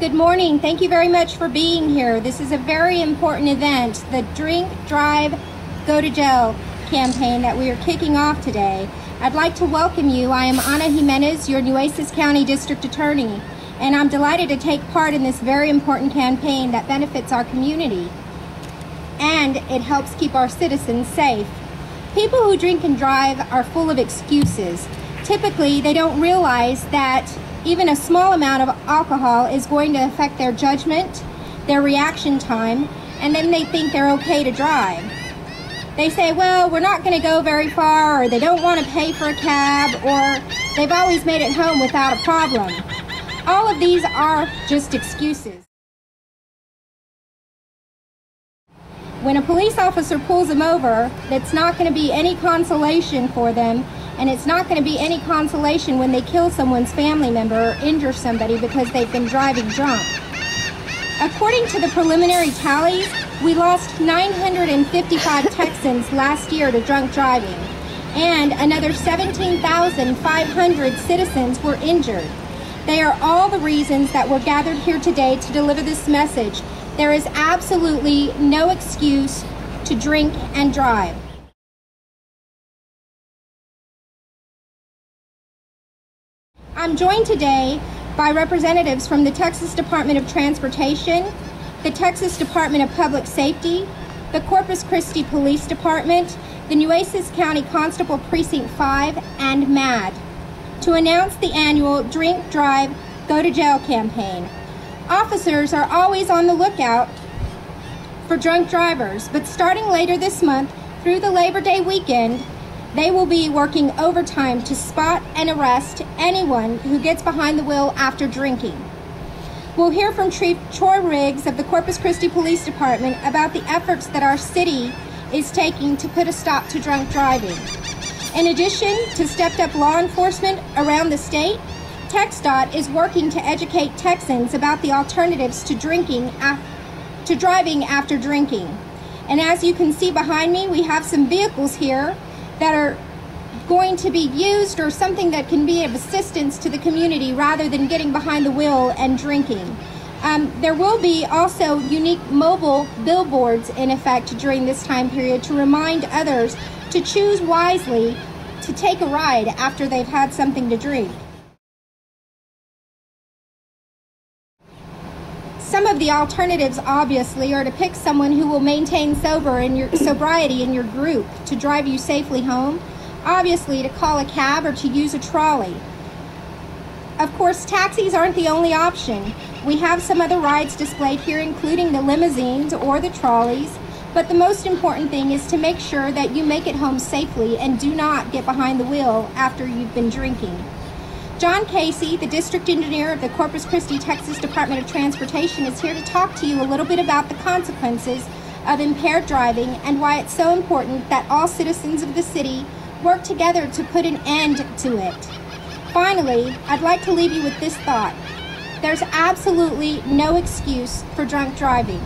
Good morning. Thank you very much for being here. This is a very important event, the Drink, Drive, Go to Jail campaign that we are kicking off today. I'd like to welcome you. I am Jimenez, your Nueces County District Attorney, and I'm delighted to take part in this very important campaign that benefits our community, and it helps keep our citizens safe. People who drink and drive are full of excuses. Typically, they don't realize that even a small amount of alcohol is going to affect their judgment, their reaction time, and then they think they're okay to drive. They say, well, we're not going to go very far, or they don't want to pay for a cab, or they've always made it home without a problem. All of these are just excuses. When a police officer pulls them over, it's not going to be any consolation for them, and it's not going to be any consolation when they kill someone's family member or injure somebody because they've been driving drunk. According to the preliminary tallies, we lost 955 Texans last year to drunk driving, and another 17,500 citizens were injured. They are all the reasons that we're gathered here today to deliver this message. There is absolutely no excuse to drink and drive. I'm joined today by representatives from the Texas Department of Transportation, the Texas Department of Public Safety, the Corpus Christi Police Department, the Nueces County Constable Precinct 5, and MAD, to announce the annual Drink, Drive, Go to Jail campaign. Officers are always on the lookout for drunk drivers, but starting later this month through the Labor Day weekend, they will be working overtime to spot and arrest anyone who gets behind the wheel after drinking. We'll hear from Chief Troy Riggs of the Corpus Christi Police Department about the efforts that our city is taking to put a stop to drunk driving. In addition to stepped-up law enforcement around the state, TxDOT is working to educate Texans about the alternatives to driving after drinking. And as you can see behind me, we have some vehicles here that are going to be used, or something that can be of assistance to the community rather than getting behind the wheel and drinking. There will be also unique mobile billboards in effect during this time period to remind others to choose wisely to take a ride after they've had something to drink. Some of the alternatives, obviously, are to pick someone who will maintain sobriety in your group to drive you safely home. Obviously, to call a cab or to use a trolley. Of course, taxis aren't the only option. We have some other rides displayed here, including the limousines or the trolleys. But the most important thing is to make sure that you make it home safely and do not get behind the wheel after you've been drinking. John Casey, the District Engineer of the Corpus Christi, Texas Department of Transportation, is here to talk to you a little bit about the consequences of impaired driving and why it's so important that all citizens of the city work together to put an end to it. Finally, I'd like to leave you with this thought. There's absolutely no excuse for drunk driving.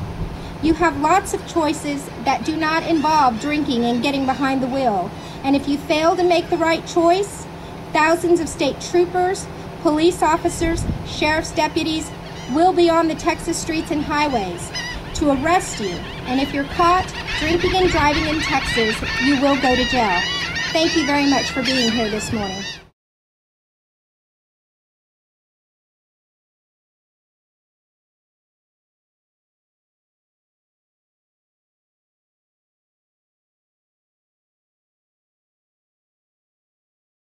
You have lots of choices that do not involve drinking and getting behind the wheel. And if you fail to make the right choice, thousands of state troopers, police officers, sheriff's deputies will be on the Texas streets and highways to arrest you. And if you're caught drinking and driving in Texas, you will go to jail. Thank you very much for being here this morning.